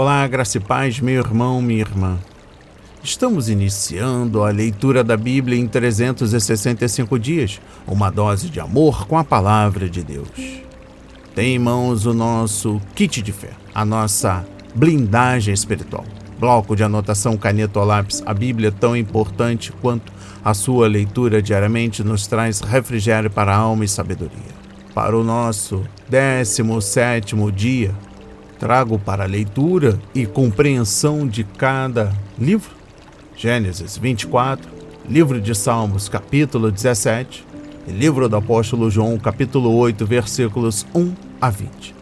Olá, graça e paz, meu irmão, minha irmã. Estamos iniciando a leitura da Bíblia em 365 dias, uma dose de amor com a Palavra de Deus. Tem em mãos o nosso kit de fé, a nossa blindagem espiritual. Bloco de anotação, caneta ou lápis, a Bíblia, tão importante quanto a sua leitura diariamente, nos traz refrigério para a alma e sabedoria. Para o nosso 17º dia, trago para a leitura e compreensão de cada livro, Gênesis 24, livro de Salmos, capítulo 17, e livro do apóstolo João, capítulo 8, versículos 1 a 20.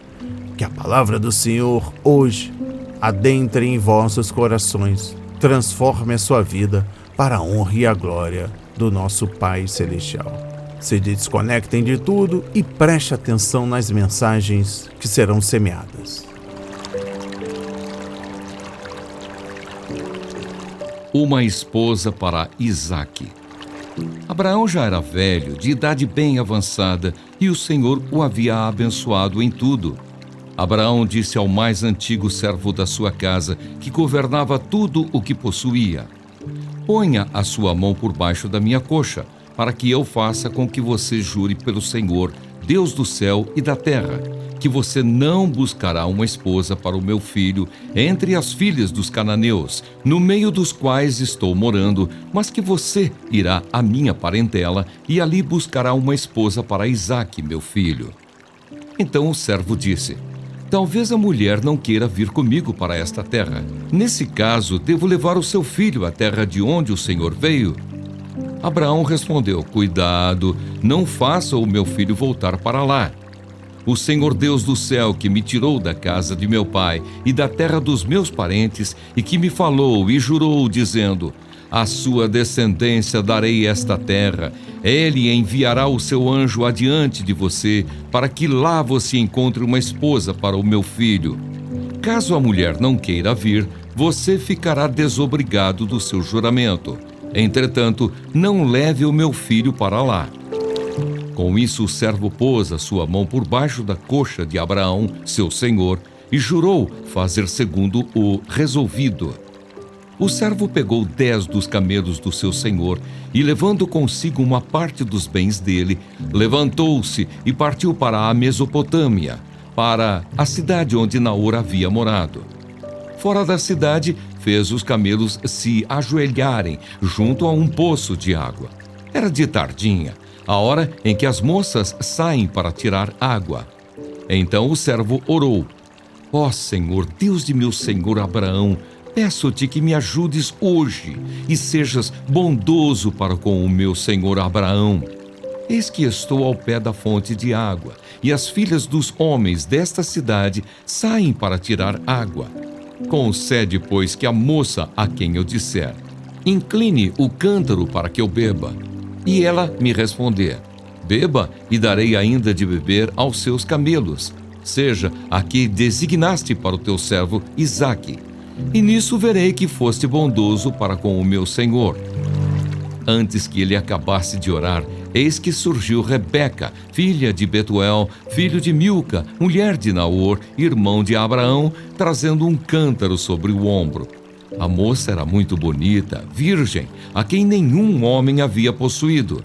Que a palavra do Senhor hoje adentre em vossos corações, transforme a sua vida para a honra e a glória do nosso Pai Celestial. Se desconectem de tudo e preste atenção nas mensagens que serão semeadas. Uma esposa para Isaque. Abraão já era velho, de idade bem avançada, e o Senhor o havia abençoado em tudo. Abraão disse ao mais antigo servo da sua casa, que governava tudo o que possuía: ponha a sua mão por baixo da minha coxa, para que eu faça com que você jure pelo Senhor, Deus do céu e da terra, que você não buscará uma esposa para o meu filho entre as filhas dos cananeus, no meio dos quais estou morando, mas que você irá à minha parentela e ali buscará uma esposa para Isaque, meu filho. Então o servo disse: talvez a mulher não queira vir comigo para esta terra. Nesse caso, devo levar o seu filho à terra de onde o Senhor veio? Abraão respondeu: cuidado, não faça o meu filho voltar para lá. O Senhor Deus do céu, que me tirou da casa de meu pai e da terra dos meus parentes, e que me falou e jurou, dizendo: à sua descendência darei esta terra. Ele enviará o seu anjo adiante de você, para que lá você encontre uma esposa para o meu filho. Caso a mulher não queira vir, você ficará desobrigado do seu juramento. Entretanto, não leve o meu filho para lá. Com isso, o servo pôs a sua mão por baixo da coxa de Abraão, seu senhor, e jurou fazer segundo o resolvido. O servo pegou 10 dos camelos do seu senhor e, levando consigo uma parte dos bens dele, levantou-se e partiu para a Mesopotâmia, para a cidade onde Naor havia morado. Fora da cidade, fez os camelos se ajoelharem junto a um poço de água. Era de tardinha, a hora em que as moças saem para tirar água. Então o servo orou: ó Senhor, Deus de meu senhor Abraão, peço-te que me ajudes hoje e sejas bondoso para com o meu senhor Abraão. Eis que estou ao pé da fonte de água, e as filhas dos homens desta cidade saem para tirar água. Concede, pois, que a moça a quem eu disser: incline o cântaro para que eu beba. E ela me responder: beba, e darei ainda de beber aos seus camelos. Seja a que designaste para o teu servo Isaque. E nisso verei que foste bondoso para com o meu senhor. Antes que ele acabasse de orar, eis que surgiu Rebeca, filha de Betuel, filho de Milca, mulher de Naor, irmão de Abraão, trazendo um cântaro sobre o ombro. A moça era muito bonita, virgem, a quem nenhum homem havia possuído.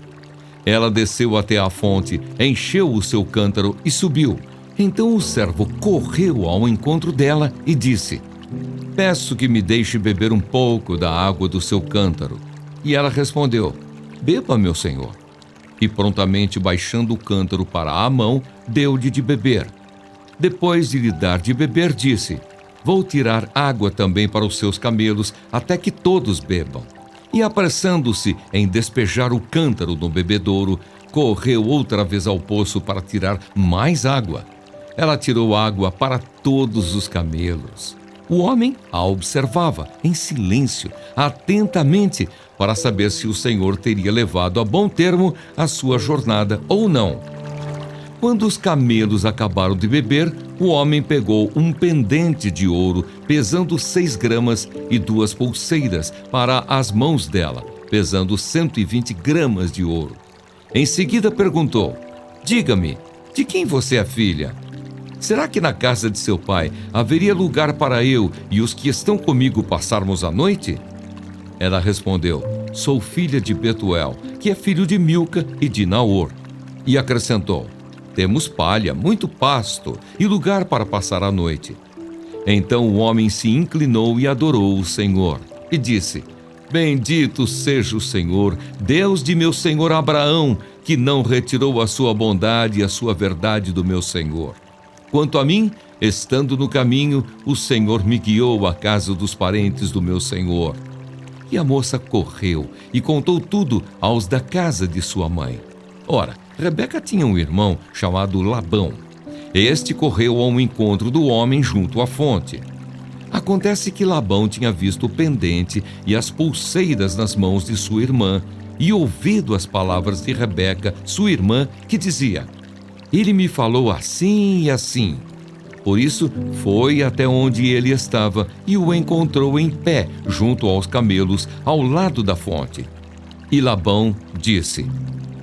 Ela desceu até a fonte, encheu o seu cântaro e subiu. Então o servo correu ao encontro dela e disse: peço que me deixe beber um pouco da água do seu cântaro. E ela respondeu: beba, meu senhor. E prontamente, baixando o cântaro para a mão, deu-lhe de beber. Depois de lhe dar de beber, disse: vou tirar água também para os seus camelos, até que todos bebam. E apressando-se em despejar o cântaro no bebedouro, correu outra vez ao poço para tirar mais água. Ela tirou água para todos os camelos. O homem a observava, em silêncio, atentamente, para saber se o Senhor teria levado a bom termo a sua jornada ou não. Quando os camelos acabaram de beber, o homem pegou um pendente de ouro, pesando 6 gramas, e 2 pulseiras para as mãos dela, pesando 120 gramas de ouro. Em seguida perguntou: diga-me, de quem você é filha? será que na casa de seu pai haveria lugar para eu e os que estão comigo passarmos a noite? Ela respondeu: sou filha de Betuel, que é filho de Milca e de Naor. E acrescentou: temos palha, muito pasto e lugar para passar a noite. Então o homem se inclinou e adorou o Senhor, e disse: bendito seja o Senhor, Deus de meu senhor Abraão, que não retirou a sua bondade e a sua verdade do meu senhor. Quanto a mim, estando no caminho, o Senhor me guiou à casa dos parentes do meu senhor. E a moça correu e contou tudo aos da casa de sua mãe. Ora, Rebeca tinha um irmão chamado Labão. Este correu ao encontro do homem junto à fonte. Acontece que Labão tinha visto o pendente e as pulseiras nas mãos de sua irmã e ouvido as palavras de Rebeca, sua irmã, que dizia: ele me falou assim e assim. Por isso, foi até onde ele estava e o encontrou em pé, junto aos camelos, ao lado da fonte. E Labão disse: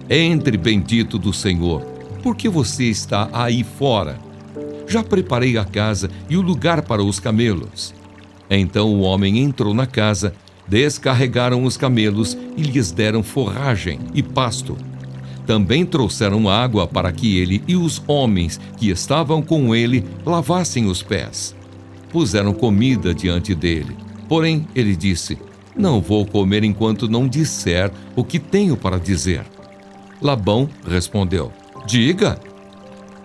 entre, bendito do Senhor, porque você está aí fora? Já preparei a casa e o lugar para os camelos. Então o homem entrou na casa, descarregaram os camelos e lhes deram forragem e pasto. Também trouxeram água para que ele e os homens que estavam com ele lavassem os pés. Puseram comida diante dele. Porém, ele disse: não vou comer enquanto não disser o que tenho para dizer. Labão respondeu: diga.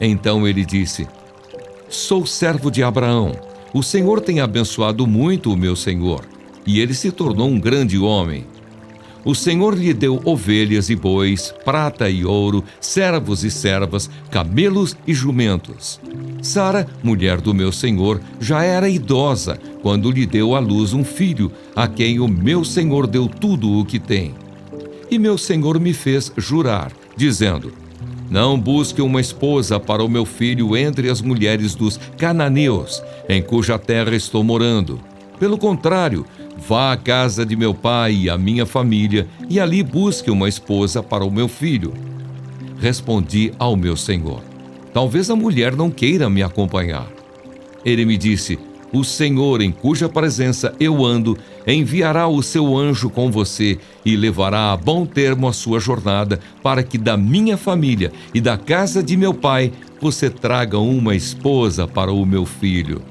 Então ele disse: sou servo de Abraão. O Senhor tem abençoado muito o meu senhor, e ele se tornou um grande homem. O Senhor lhe deu ovelhas e bois, prata e ouro, servos e servas, camelos e jumentos. Sara, mulher do meu senhor, já era idosa quando lhe deu à luz um filho, a quem o meu senhor deu tudo o que tem. E meu senhor me fez jurar, dizendo: não busque uma esposa para o meu filho entre as mulheres dos cananeus, em cuja terra estou morando. Pelo contrário, vá à casa de meu pai e à minha família, e ali busque uma esposa para o meu filho. Respondi ao meu senhor: talvez a mulher não queira me acompanhar. Ele me disse: o Senhor, em cuja presença eu ando, enviará o seu anjo com você e levará a bom termo a sua jornada, para que da minha família e da casa de meu pai você traga uma esposa para o meu filho.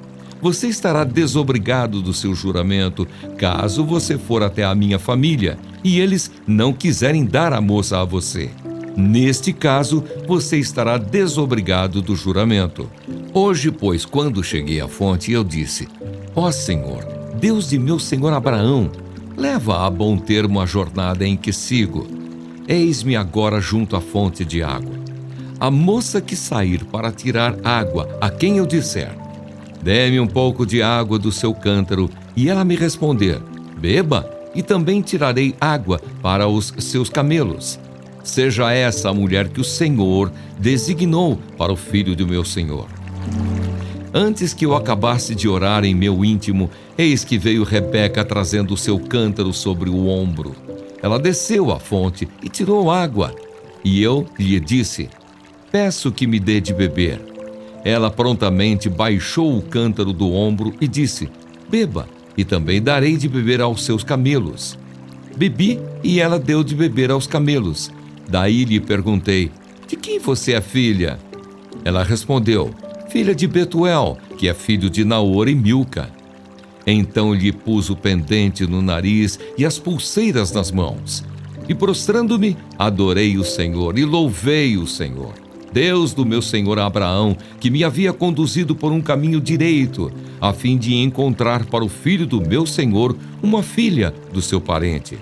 Você estará desobrigado do seu juramento, caso você for até a minha família e eles não quiserem dar a moça a você. Neste caso, você estará desobrigado do juramento. Hoje, pois, quando cheguei à fonte, eu disse: ó Senhor, Deus de meu senhor Abraão, leva a bom termo a jornada em que sigo. Eis-me agora junto à fonte de água. A moça que sair para tirar água, a quem eu disser: dê-me um pouco de água do seu cântaro, e ela me responder: beba, e também tirarei água para os seus camelos. Seja essa a mulher que o Senhor designou para o filho do meu senhor. Antes que eu acabasse de orar em meu íntimo, eis que veio Rebeca trazendo o seu cântaro sobre o ombro. Ela desceu à fonte e tirou água. E eu lhe disse: peço que me dê de beber. Ela prontamente baixou o cântaro do ombro e disse: beba, e também darei de beber aos seus camelos. Bebi, e ela deu de beber aos camelos. Daí lhe perguntei: de quem você é filha? Ela respondeu: filha de Betuel, que é filho de Naor e Milca. Então lhe pus o pendente no nariz e as pulseiras nas mãos. E prostrando-me, adorei o Senhor e louvei o Senhor, Deus do meu senhor Abraão, que me havia conduzido por um caminho direito, a fim de encontrar para o filho do meu senhor uma filha do seu parente.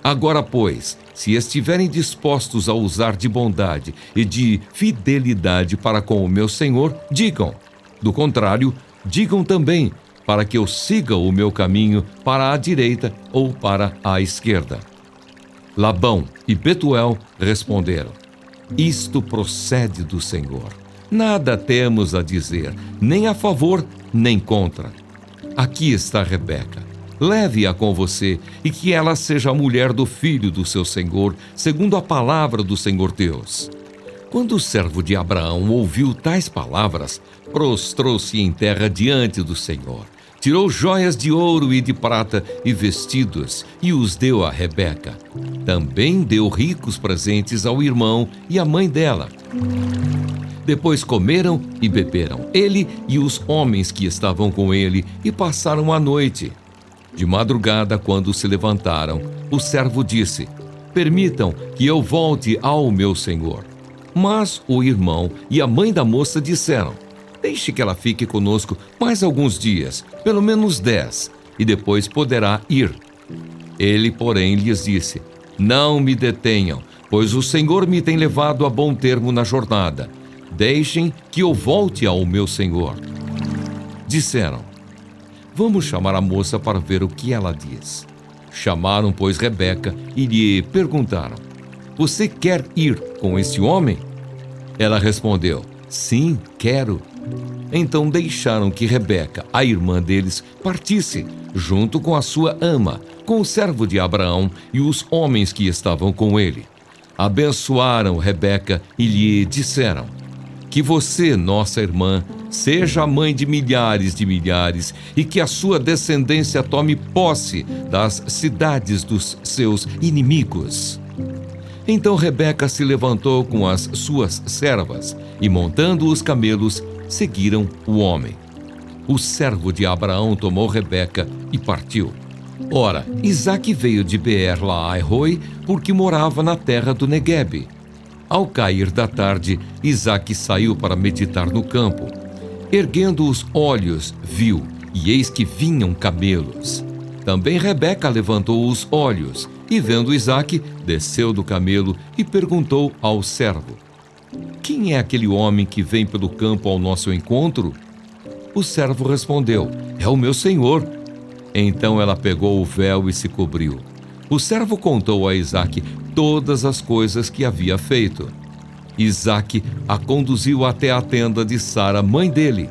Agora, pois, se estiverem dispostos a usar de bondade e de fidelidade para com o meu senhor, digam. Do contrário, digam também, para que eu siga o meu caminho para a direita ou para a esquerda. Labão e Betuel responderam: isto procede do Senhor. Nada temos a dizer, nem a favor, nem contra. Aqui está Rebeca. Leve-a com você, e que ela seja a mulher do filho do seu senhor, segundo a palavra do Senhor Deus. Quando o servo de Abraão ouviu tais palavras, prostrou-se em terra diante do Senhor. Tirou joias de ouro e de prata e vestidos e os deu a Rebeca. Também deu ricos presentes ao irmão e à mãe dela. Depois comeram e beberam, ele e os homens que estavam com ele, e passaram a noite. De madrugada, quando se levantaram, o servo disse: permitam que eu volte ao meu senhor. Mas o irmão e a mãe da moça disseram: deixe que ela fique conosco mais alguns dias, pelo menos 10, e depois poderá ir. Ele, porém, lhes disse: não me detenham, pois o Senhor me tem levado a bom termo na jornada. Deixem que eu volte ao meu senhor. Disseram: vamos chamar a moça para ver o que ela diz. Chamaram, pois, Rebeca e lhe perguntaram: você quer ir com esse homem? Ela respondeu: sim, quero. Então deixaram que Rebeca, a irmã deles, partisse, junto com a sua ama, com o servo de Abraão e os homens que estavam com ele. Abençoaram Rebeca e lhe disseram: que você, nossa irmã, seja a mãe de milhares e que a sua descendência tome posse das cidades dos seus inimigos. Então Rebeca se levantou com as suas servas e, montando os camelos, seguiram o homem. O servo de Abraão tomou Rebeca e partiu. Ora, Isaque veio de Beer-lahai-roi, porque morava na terra do Neguebe. Ao cair da tarde, Isaque saiu para meditar no campo. Erguendo os olhos, viu, e eis que vinham camelos. Também Rebeca levantou os olhos, e vendo Isaque, desceu do camelo e perguntou ao servo: quem é aquele homem que vem pelo campo ao nosso encontro? O servo respondeu: é o meu senhor. Então ela pegou o véu e se cobriu. O servo contou a Isaque todas as coisas que havia feito. Isaque a conduziu até a tenda de Sara, mãe dele.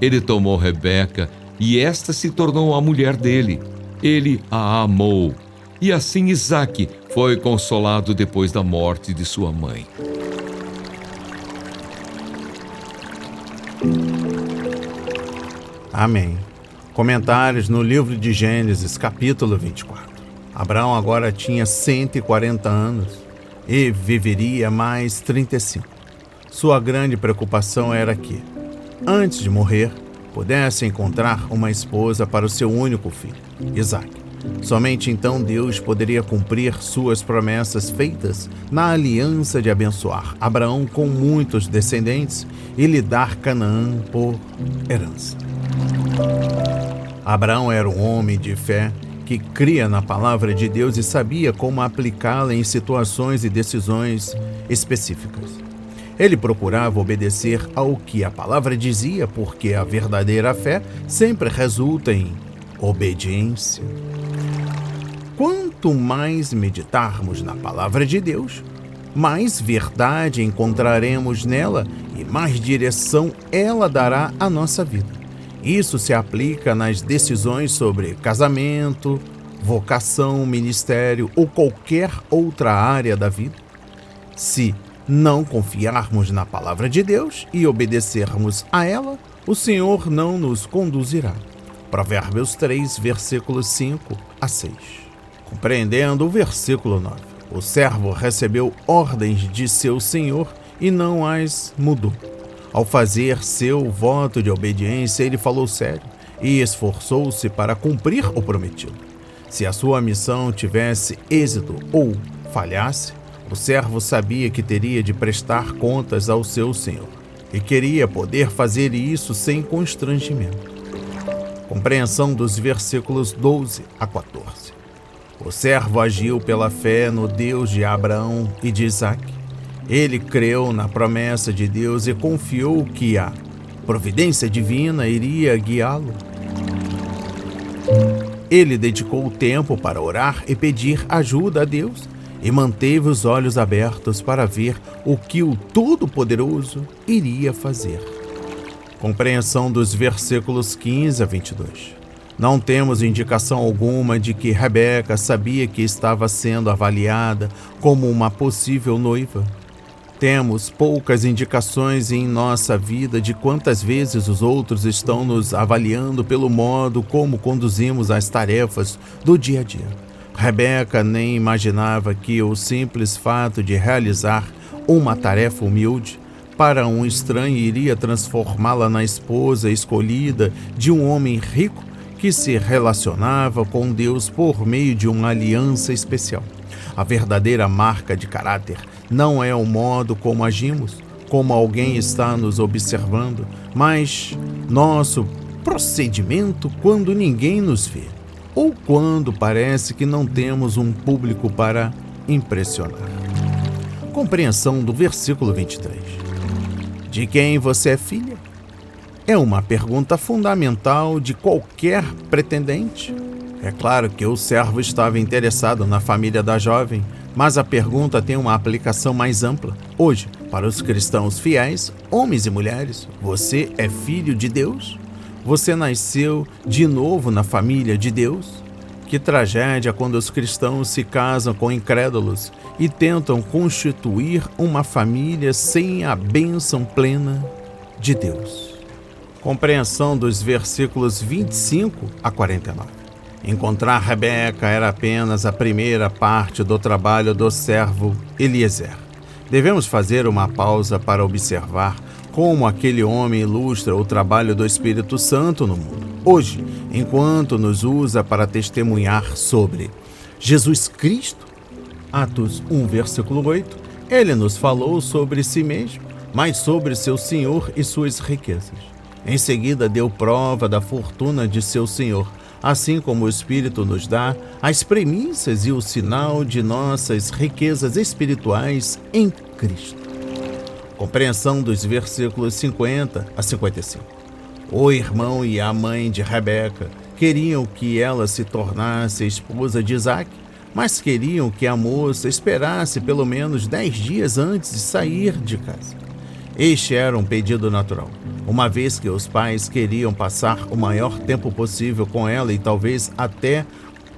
Ele tomou Rebeca, e esta se tornou a mulher dele. Ele a amou. E assim Isaque foi consolado depois da morte de sua mãe. Amém. Comentários no livro de Gênesis, capítulo 24. Abraão agora tinha 140 anos e viveria mais 35. Sua grande preocupação era que, antes de morrer, pudesse encontrar uma esposa para o seu único filho, Isaque. Somente então Deus poderia cumprir suas promessas feitas na aliança de abençoar Abraão com muitos descendentes e lhe dar Canaã por herança. Abraão era um homem de fé que cria na palavra de Deus e sabia como aplicá-la em situações e decisões específicas. Ele procurava obedecer ao que a palavra dizia, porque a verdadeira fé sempre resulta em obediência. Quanto mais meditarmos na palavra de Deus, mais verdade encontraremos nela e mais direção ela dará à nossa vida. Isso se aplica nas decisões sobre casamento, vocação, ministério ou qualquer outra área da vida. Se não confiarmos na palavra de Deus e obedecermos a ela, o Senhor não nos conduzirá. Provérbios 3, versículos 5 a 6. Compreendendo o versículo 9. O servo recebeu ordens de seu senhor e não as mudou. Ao fazer seu voto de obediência, ele falou sério e esforçou-se para cumprir o prometido. Se a sua missão tivesse êxito ou falhasse, o servo sabia que teria de prestar contas ao seu senhor e queria poder fazer isso sem constrangimento. Compreensão dos versículos 12 a 14. O servo agiu pela fé no Deus de Abraão e de Isaque. Ele creu na promessa de Deus e confiou que a providência divina iria guiá-lo. Ele dedicou tempo para orar e pedir ajuda a Deus e manteve os olhos abertos para ver o que o Todo-Poderoso iria fazer. Compreensão dos versículos 15 a 22. Não temos indicação alguma de que Rebeca sabia que estava sendo avaliada como uma possível noiva. Temos poucas indicações em nossa vida de quantas vezes os outros estão nos avaliando pelo modo como conduzimos as tarefas do dia a dia. Rebeca nem imaginava que o simples fato de realizar uma tarefa humilde para um estranho iria transformá-la na esposa escolhida de um homem rico que se relacionava com Deus por meio de uma aliança especial. A verdadeira marca de caráter não é o modo como agimos, como alguém está nos observando, mas nosso procedimento quando ninguém nos vê, ou quando parece que não temos um público para impressionar. Compreensão do versículo 23. De quem você é filha? É uma pergunta fundamental de qualquer pretendente. É claro que o servo estava interessado na família da jovem, mas a pergunta tem uma aplicação mais ampla. Hoje, para os cristãos fiéis, homens e mulheres, você é filho de Deus? Você nasceu de novo na família de Deus? Que tragédia quando os cristãos se casam com incrédulos e tentam constituir uma família sem a bênção plena de Deus. Compreensão dos versículos 25 a 49. Encontrar Rebeca era apenas a primeira parte do trabalho do servo Eliezer. Devemos fazer uma pausa para observar como aquele homem ilustra o trabalho do Espírito Santo no mundo. Hoje, enquanto nos usa para testemunhar sobre Jesus Cristo, Atos 1, versículo 8, ele nos falou sobre si mesmo, mas sobre seu Senhor e suas riquezas. Em seguida, deu prova da fortuna de seu Senhor, assim como o Espírito nos dá as premissas e o sinal de nossas riquezas espirituais em Cristo. Compreensão dos versículos 50 a 55. O irmão e a mãe de Rebeca queriam que ela se tornasse esposa de Isaque, mas queriam que a moça esperasse pelo menos 10 dias antes de sair de casa. Este era um pedido natural, uma vez que os pais queriam passar o maior tempo possível com ela e talvez até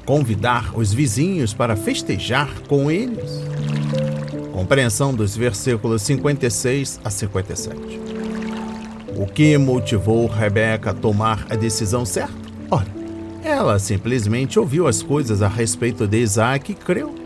convidar os vizinhos para festejar com eles. Compreensão dos versículos 56 a 57. O que motivou Rebeca a tomar a decisão certa? Ora, ela simplesmente ouviu as coisas a respeito de Isaque e creu.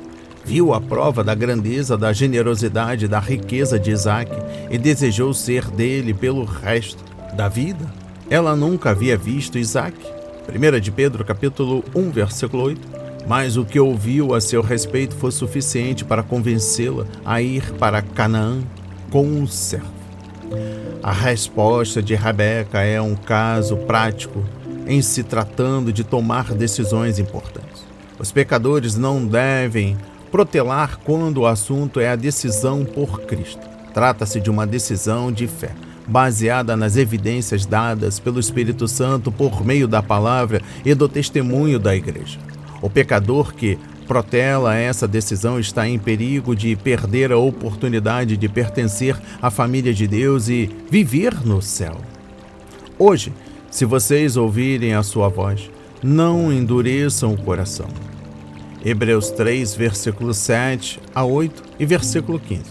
Viu a prova da grandeza, da generosidade, da riqueza de Isaque e desejou ser dele pelo resto da vida. Ela nunca havia visto Isaque. 1 de Pedro, capítulo 1, versículo 8. Mas o que ouviu a seu respeito foi suficiente para convencê-la a ir para Canaã com um servo. A resposta de Rebeca é um caso prático em se tratando de tomar decisões importantes. Os pecadores não devem protelar quando o assunto é a decisão por Cristo. Trata-se de uma decisão de fé, baseada nas evidências dadas pelo Espírito Santo por meio da palavra e do testemunho da igreja. O pecador que protela essa decisão está em perigo de perder a oportunidade de pertencer à família de Deus e viver no céu. Hoje, se vocês ouvirem a sua voz, não endureçam o coração. Hebreus 3, versículos 7 a 8 e versículo 15.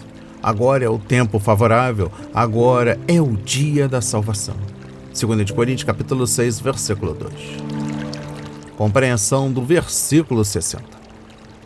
Agora é o tempo favorável, agora é o dia da salvação. 2 Coríntios, capítulo 6, versículo 2. Compreensão do versículo 60.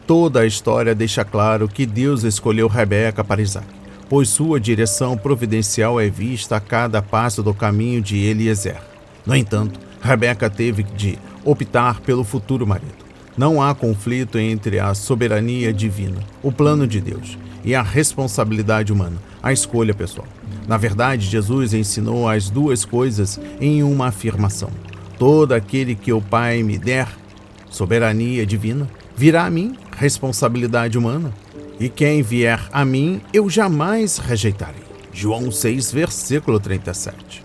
Toda a história deixa claro que Deus escolheu Rebeca para Isaque, pois sua direção providencial é vista a cada passo do caminho de Eliezer. No entanto, Rebeca teve de optar pelo futuro marido. Não há conflito entre a soberania divina, o plano de Deus, e a responsabilidade humana, a escolha pessoal. Na verdade, Jesus ensinou as duas coisas em uma afirmação. Todo aquele que o Pai me der, soberania divina, virá a mim, responsabilidade humana. E quem vier a mim, eu jamais rejeitarei. João 6, versículo 37.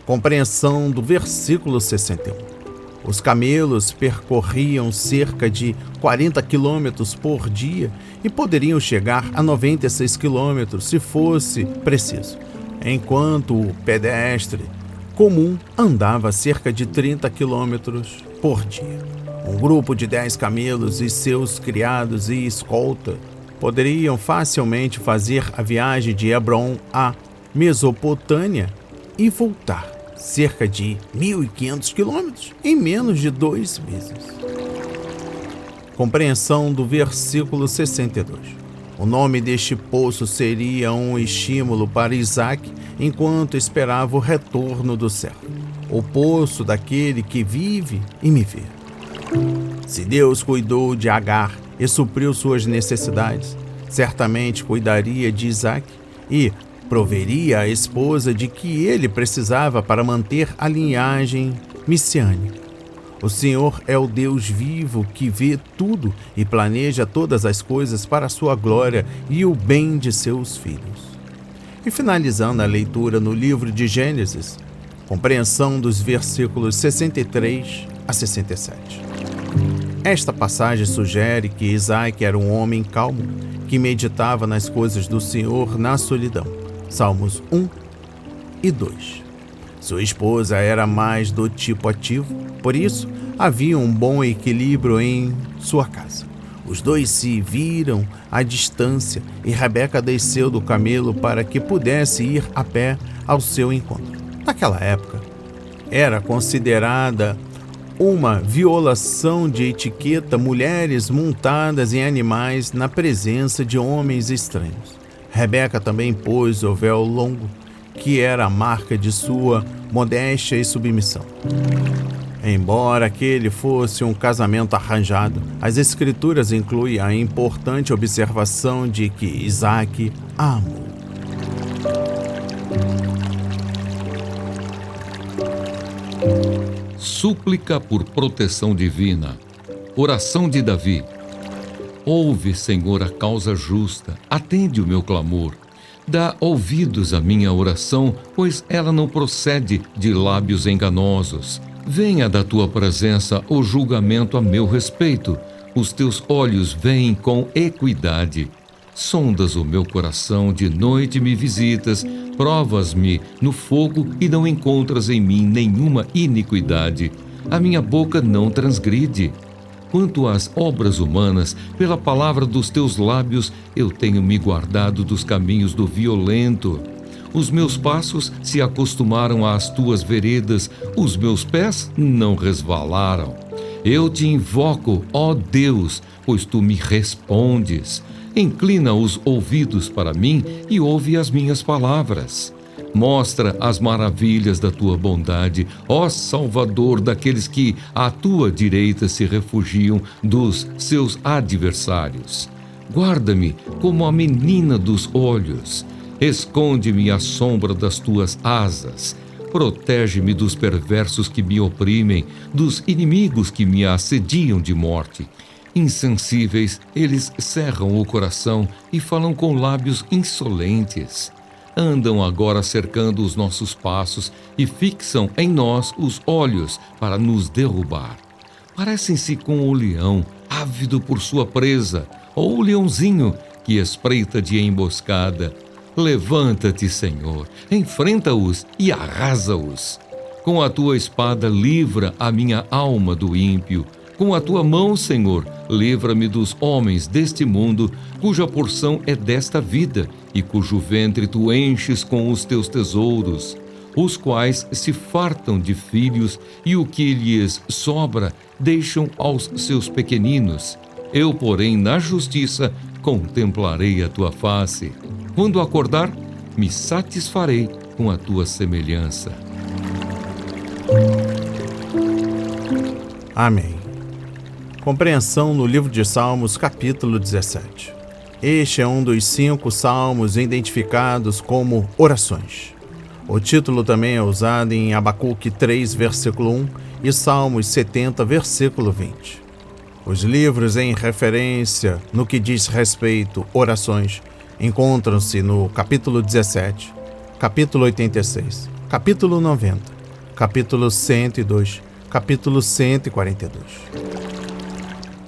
Compreensão do versículo 61. Os camelos percorriam cerca de 40 quilômetros por dia e poderiam chegar a 96 quilômetros se fosse preciso, enquanto o pedestre comum andava cerca de 30 quilômetros por dia. Um grupo de 10 camelos e seus criados e escolta poderiam facilmente fazer a viagem de Hebrom à Mesopotâmia e voltar, cerca de 1.500 quilômetros, em menos de 2 meses. Compreensão do versículo 62. O nome deste poço seria um estímulo para Isaque enquanto esperava o retorno do céu. O poço daquele que vive e me vê. Se Deus cuidou de Agar e supriu suas necessidades, certamente cuidaria de Isaque e proveria a esposa de que ele precisava para manter a linhagem messiânica. O Senhor é o Deus vivo que vê tudo e planeja todas as coisas para a sua glória e o bem de seus filhos. E finalizando a leitura no livro de Gênesis, compreensão dos versículos 63 a 67. Esta passagem sugere que Isaque era um homem calmo, que meditava nas coisas do Senhor na solidão. Salmos 1 e 2. Sua esposa era mais do tipo ativo, por isso havia um bom equilíbrio em sua casa. Os dois se viram à distância e Rebeca desceu do camelo para que pudesse ir a pé ao seu encontro. Naquela época, era considerada uma violação de etiqueta mulheres montadas em animais na presença de homens estranhos. Rebeca também pôs o véu longo, que era a marca de sua modéstia e submissão. Embora aquele fosse um casamento arranjado, as Escrituras incluem a importante observação de que Isaque a amou. Súplica por proteção divina. Oração de Davi. Ouve, Senhor, a causa justa, atende o meu clamor. Dá ouvidos à minha oração, pois ela não procede de lábios enganosos. Venha da tua presença o julgamento a meu respeito. Os teus olhos veem com equidade. Sondas o meu coração, de noite me visitas, provas-me no fogo e não encontras em mim nenhuma iniquidade. A minha boca não transgride. Quanto às obras humanas, pela palavra dos teus lábios, eu tenho me guardado dos caminhos do violento. Os meus passos se acostumaram às tuas veredas, os meus pés não resvalaram. Eu te invoco, ó Deus, pois tu me respondes. Inclina os ouvidos para mim e ouve as minhas palavras. Mostra as maravilhas da tua bondade, ó Salvador daqueles que à tua direita se refugiam dos seus adversários. Guarda-me como a menina dos olhos. Esconde-me à sombra das tuas asas. Protege-me dos perversos que me oprimem, dos inimigos que me assediam de morte. Insensíveis, eles cerram o coração e falam com lábios insolentes. Andam agora cercando os nossos passos e fixam em nós os olhos para nos derrubar. Parecem-se com o leão, ávido por sua presa, ou o leãozinho que espreita de emboscada. Levanta-te, Senhor, enfrenta-os e arrasa-os. Com a tua espada livra a minha alma do ímpio. Com a tua mão, Senhor, livra-me dos homens deste mundo, cuja porção é desta vida, e cujo ventre tu enches com os teus tesouros, os quais se fartam de filhos, e o que lhes sobra deixam aos seus pequeninos. Eu, porém, na justiça, contemplarei a tua face. Quando acordar, me satisfarei com a tua semelhança. Amém. Compreensão no livro de Salmos, capítulo 17. Este é um dos 5 salmos identificados como orações. O título também é usado em Abacuque 3, versículo 1 e Salmos 70, versículo 20. Os livros em referência no que diz respeito orações encontram-se no capítulo 17, capítulo 86, capítulo 90, capítulo 102, capítulo 142.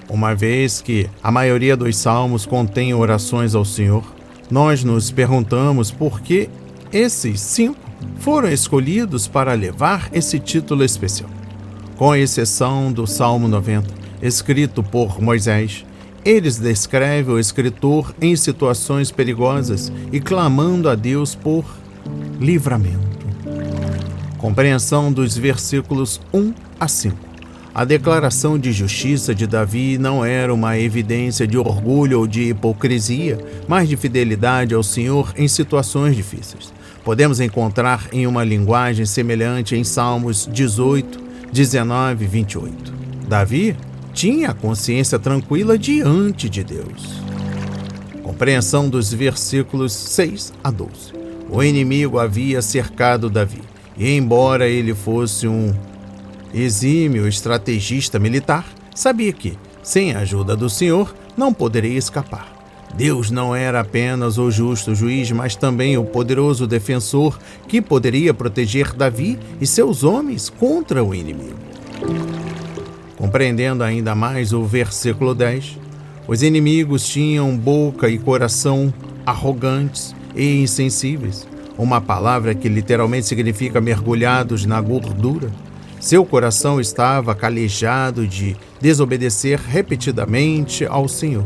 Uma vez que a maioria dos salmos contém orações ao Senhor, nós nos perguntamos por que esses 5 foram escolhidos para levar esse título especial. Com exceção do Salmo 90, escrito por Moisés, Eles descrevem o escritor em situações perigosas e clamando a Deus por livramento. Compreensão dos versículos 1 a 5. A declaração de justiça de Davi não era uma evidência de orgulho ou de hipocrisia, mas de fidelidade ao Senhor em situações difíceis. Podemos encontrar em uma linguagem semelhante em Salmos 18, 19 e 28. Davi tinha a consciência tranquila diante de Deus. Compreensão dos versículos 6 a 12. O inimigo havia cercado Davi, e embora ele fosse um exímio estrategista militar, sabia que, sem a ajuda do Senhor, não poderia escapar. Deus não era apenas o justo juiz, mas também o poderoso defensor que poderia proteger Davi e seus homens contra o inimigo. Compreendendo ainda mais o versículo 10, os inimigos tinham boca e coração arrogantes e insensíveis, uma palavra que literalmente significa mergulhados na gordura. Seu coração estava calejado de desobedecer repetidamente ao Senhor.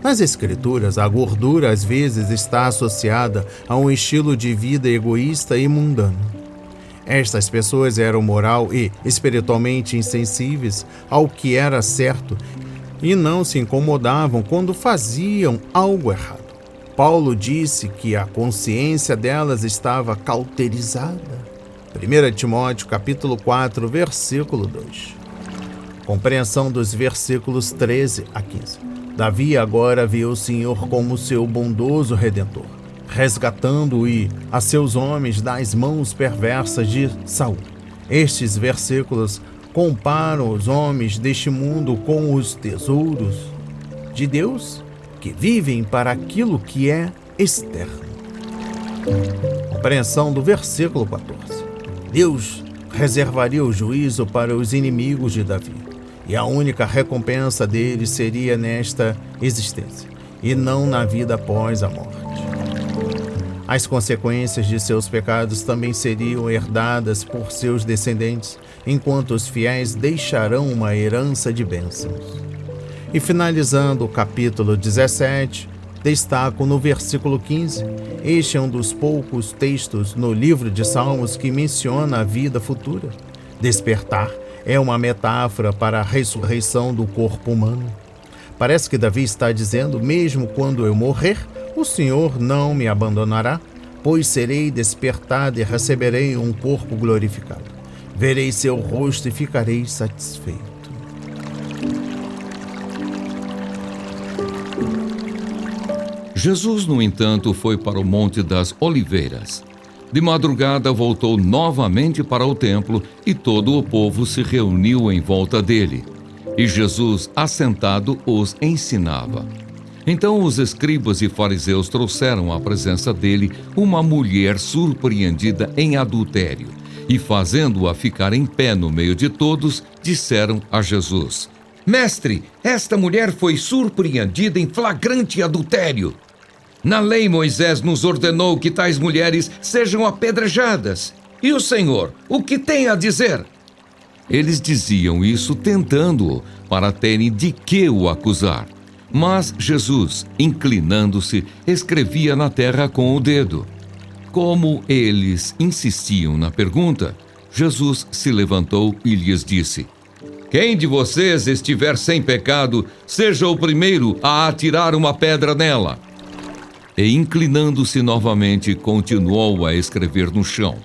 Nas Escrituras, a gordura às vezes está associada a um estilo de vida egoísta e mundano. Estas pessoas eram moral e espiritualmente insensíveis ao que era certo e não se incomodavam quando faziam algo errado. Paulo disse que a consciência delas estava cauterizada. 1 Timóteo capítulo 4, versículo 2. Compreensão dos versículos 13 a 15. Davi agora viu o Senhor como seu bondoso Redentor, resgatando-o e a seus homens das mãos perversas de Saul. Estes versículos comparam os homens deste mundo com os tesouros de Deus, que vivem para aquilo que é externo. Compreensão do versículo 14. Deus reservaria o juízo para os inimigos de Davi, e a única recompensa deles seria nesta existência, e não na vida após a morte. As consequências de seus pecados também seriam herdadas por seus descendentes, enquanto os fiéis deixarão uma herança de bênçãos. E finalizando o capítulo 17, destaco no versículo 15, este é um dos poucos textos no livro de Salmos que menciona a vida futura. Despertar é uma metáfora para a ressurreição do corpo humano. Parece que Davi está dizendo, mesmo quando eu morrer, o Senhor não me abandonará, pois serei despertado e receberei um corpo glorificado. Verei seu rosto e ficarei satisfeito. Jesus, no entanto, foi para o Monte das Oliveiras. De madrugada voltou novamente para o templo e todo o povo se reuniu em volta dele. E Jesus, assentado, os ensinava. Então os escribas e fariseus trouxeram à presença dele uma mulher surpreendida em adultério. E fazendo-a ficar em pé no meio de todos, disseram a Jesus: Mestre, esta mulher foi surpreendida em flagrante adultério. Na lei, Moisés nos ordenou que tais mulheres sejam apedrejadas. E o Senhor, o que tem a dizer? Eles diziam isso tentando-o, para terem de que o acusar. Mas Jesus, inclinando-se, escrevia na terra com o dedo. Como eles insistiam na pergunta, Jesus se levantou e lhes disse: Quem de vocês estiver sem pecado, seja o primeiro a atirar uma pedra nela. E inclinando-se novamente, continuou a escrever no chão.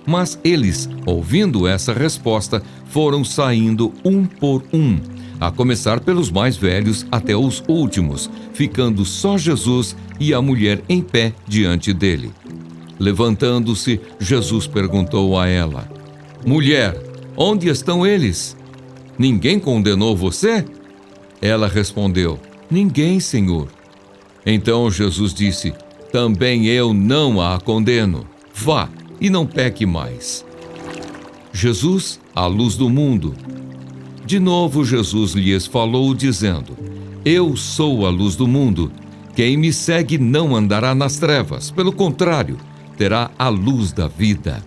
Mas eles, ouvindo essa resposta, foram saindo um por um, a começar pelos mais velhos até os últimos, ficando só Jesus e a mulher em pé diante dele. Levantando-se, Jesus perguntou a ela: Mulher, onde estão eles? Ninguém condenou você? Ela respondeu: Ninguém, Senhor. Então Jesus disse: Também eu não a condeno. Vá e não peque mais. Jesus, a luz do mundo. De novo Jesus lhes falou, dizendo: Eu sou a luz do mundo. Quem me segue não andará nas trevas, pelo contrário, terá a luz da vida.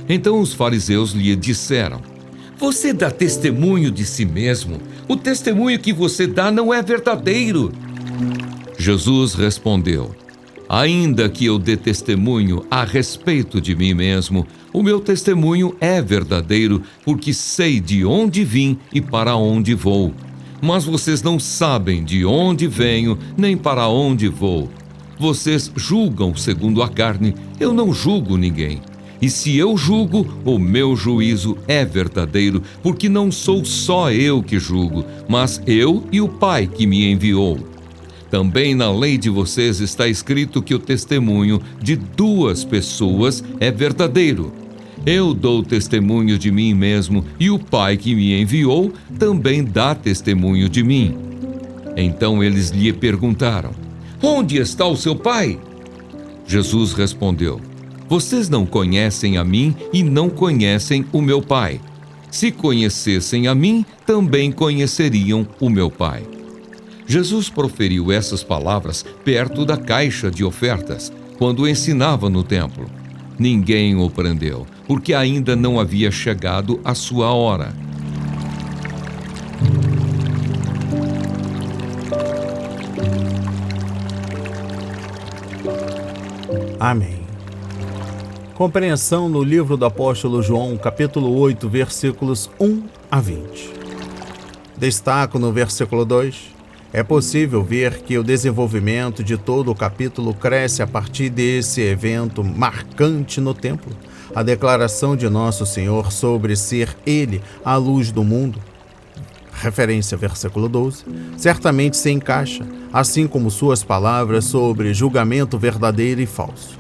Então os fariseus lhe disseram: Você dá testemunho de si mesmo. O testemunho que você dá não é verdadeiro. Jesus respondeu: ainda que eu dê testemunho a respeito de mim mesmo, o meu testemunho é verdadeiro, porque sei de onde vim e para onde vou. Mas vocês não sabem de onde venho, nem para onde vou. Vocês julgam segundo a carne, eu não julgo ninguém. E se eu julgo, o meu juízo é verdadeiro, porque não sou só eu que julgo, mas eu e o Pai que me enviou. Também na lei de vocês está escrito que o testemunho de 2 pessoas é verdadeiro. Eu dou testemunho de mim mesmo e o Pai que me enviou também dá testemunho de mim. Então eles lhe perguntaram: onde está o seu Pai? Jesus respondeu: vocês não conhecem a mim e não conhecem o meu Pai. Se conhecessem a mim, também conheceriam o meu Pai. Jesus proferiu essas palavras perto da caixa de ofertas, quando ensinava no templo. Ninguém o prendeu, porque ainda não havia chegado a sua hora. Amém. Compreensão no livro do apóstolo João, capítulo 8, versículos 1 a 20. Destaco no versículo 2. É possível ver que o desenvolvimento de todo o capítulo cresce a partir desse evento marcante no templo, a declaração de Nosso Senhor sobre ser Ele a luz do mundo. Referência versículo 12, certamente se encaixa, assim como suas palavras sobre julgamento verdadeiro e falso.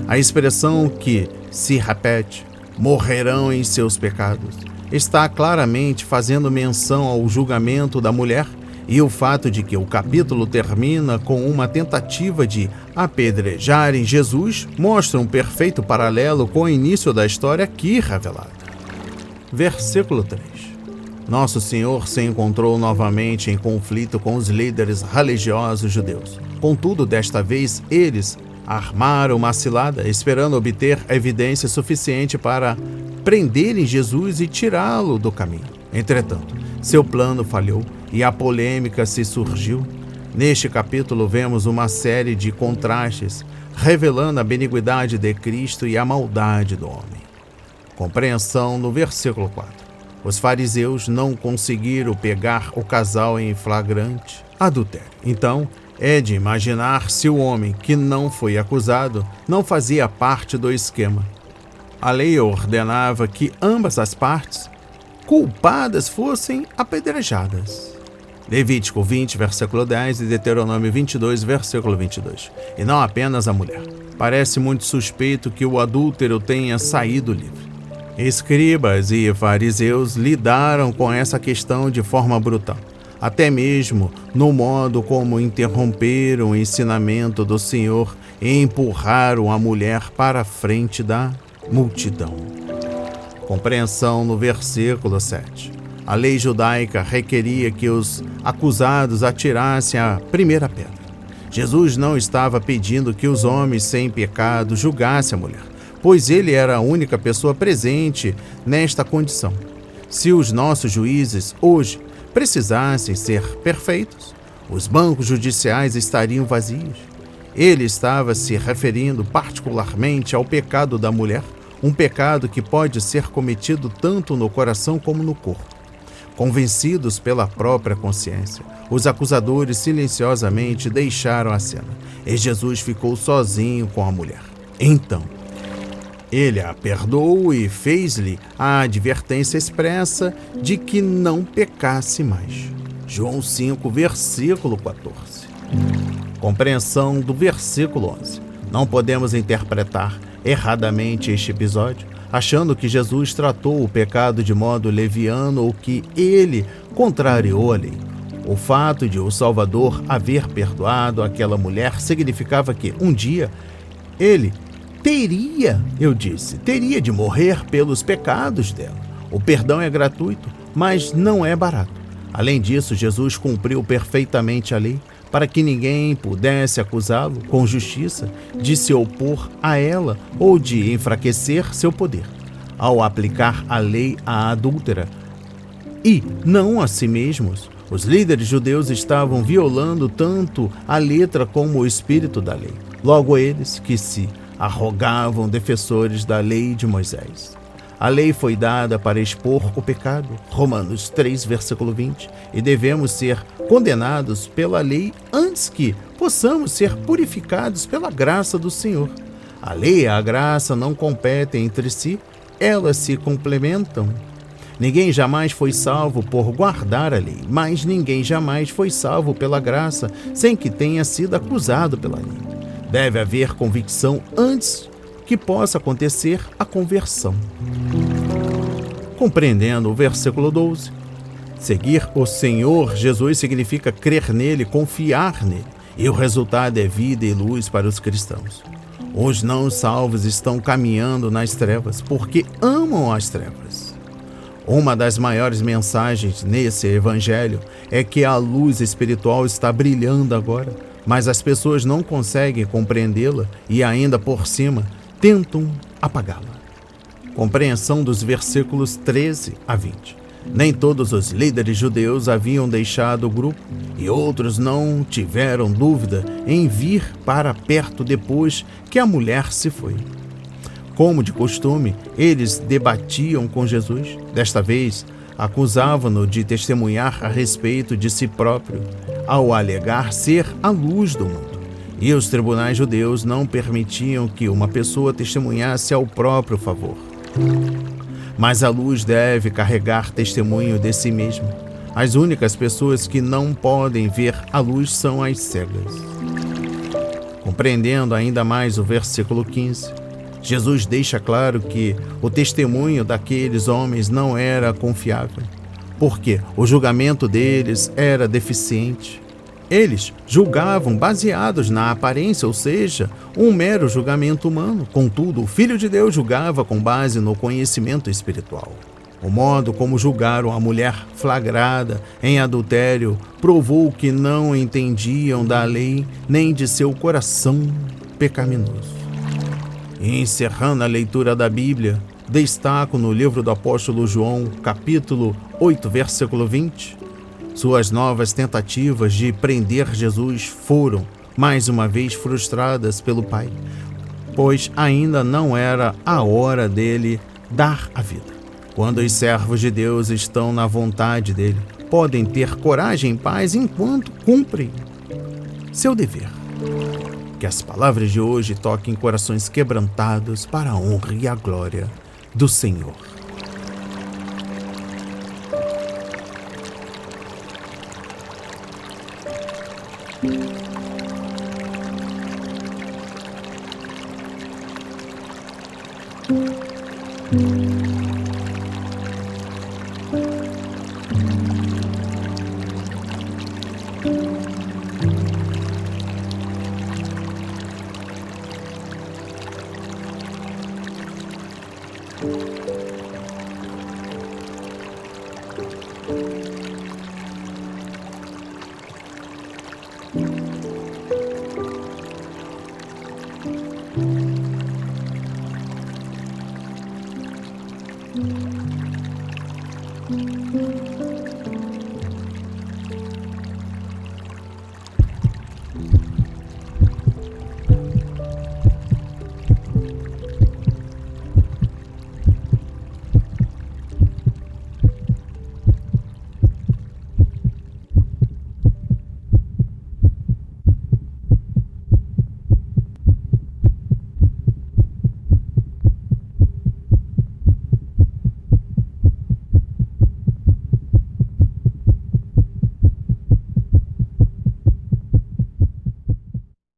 A expressão que se repete, morrerão em seus pecados, está claramente fazendo menção ao julgamento da mulher, e o fato de que o capítulo termina com uma tentativa de apedrejarem Jesus mostra um perfeito paralelo com o início da história aqui revelada. Versículo 3. Nosso Senhor se encontrou novamente em conflito com os líderes religiosos judeus. Contudo, desta vez, eles armaram uma cilada, esperando obter evidência suficiente para prenderem Jesus e tirá-lo do caminho. Entretanto, seu plano falhou e a polêmica se surgiu. Neste capítulo vemos uma série de contrastes, revelando a beniguidade de Cristo e a maldade do homem. Compreensão no versículo 4. Os fariseus não conseguiram pegar o casal em flagrante adultério. Então, é de imaginar se o homem que não foi acusado não fazia parte do esquema. A lei ordenava que ambas as partes culpadas fossem apedrejadas. Levítico 20, versículo 10 e Deuteronômio 22, versículo 22. E não apenas a mulher. Parece muito suspeito que o adúltero tenha saído livre. Escribas e fariseus lidaram com essa questão de forma brutal, até mesmo no modo como interromperam o ensinamento do Senhor e empurraram a mulher para a frente da multidão. Compreensão no versículo 7. A lei judaica requeria que os acusados atirassem a primeira pedra. Jesus não estava pedindo que os homens sem pecado julgassem a mulher, pois ele era a única pessoa presente nesta condição. Se os nossos juízes hoje precisassem ser perfeitos, os bancos judiciais estariam vazios. Ele estava se referindo particularmente ao pecado da mulher, um pecado que pode ser cometido tanto no coração como no corpo. Convencidos pela própria consciência, os acusadores silenciosamente deixaram a cena e Jesus ficou sozinho com a mulher. Então, ele a perdoou e fez-lhe a advertência expressa de que não pecasse mais. João 5, versículo 14. Compreensão do versículo 11. Não podemos interpretar erradamente este episódio, achando que Jesus tratou o pecado de modo leviano ou que ele contrariou a lei. O fato de o Salvador haver perdoado aquela mulher significava que, um dia, ele teria de morrer pelos pecados dela. O perdão é gratuito, mas não é barato. Além disso, Jesus cumpriu perfeitamente a lei, para que ninguém pudesse acusá-lo com justiça de se opor a ela ou de enfraquecer seu poder. ao aplicar a lei à adúltera e não a si mesmos. Os líderes judeus estavam violando tanto a letra como o espírito da lei. Logo eles, que se arrogavam defensores da lei de Moisés. A lei foi dada para expor o pecado, Romanos 3, versículo 20, e devemos ser condenados pela lei antes que possamos ser purificados pela graça do Senhor. A lei e a graça não competem entre si, elas se complementam. Ninguém jamais foi salvo por guardar a lei, mas ninguém jamais foi salvo pela graça sem que tenha sido acusado pela lei. Deve haver convicção antes que possa acontecer a conversão. Compreendendo o versículo 12, seguir o Senhor Jesus significa crer nele, confiar nele, e o resultado é vida e luz para os cristãos. Os não salvos estão caminhando nas trevas porque amam as trevas. Uma das maiores mensagens nesse evangelho é que a luz espiritual está brilhando agora, mas as pessoas não conseguem compreendê-la e ainda por cima tentam apagá-la. Compreensão dos versículos 13 a 20. Nem todos os líderes judeus haviam deixado o grupo e outros não tiveram dúvida em vir para perto depois que a mulher se foi. Como de costume, eles debatiam com Jesus. Desta vez, acusavam-no de testemunhar a respeito de si próprio, ao alegar ser a luz do mundo. E os tribunais judeus não permitiam que uma pessoa testemunhasse ao próprio favor. Mas a luz deve carregar testemunho de si mesma. As únicas pessoas que não podem ver a luz são as cegas. Compreendendo ainda mais o versículo 15, Jesus deixa claro que o testemunho daqueles homens não era confiável, porque o julgamento deles era deficiente. Eles julgavam baseados na aparência, ou seja, um mero julgamento humano. Contudo, o Filho de Deus julgava com base no conhecimento espiritual. O modo como julgaram a mulher flagrada em adultério provou que não entendiam da lei nem de seu coração pecaminoso. E encerrando a leitura da Bíblia, destaco no livro do apóstolo João, capítulo 8, versículo 20, suas novas tentativas de prender Jesus foram, mais uma vez, frustradas pelo Pai, pois ainda não era a hora dele dar a vida. Quando os servos de Deus estão na vontade dele, podem ter coragem e paz enquanto cumprem seu dever. Que as palavras de hoje toquem corações quebrantados para a honra e a glória do Senhor.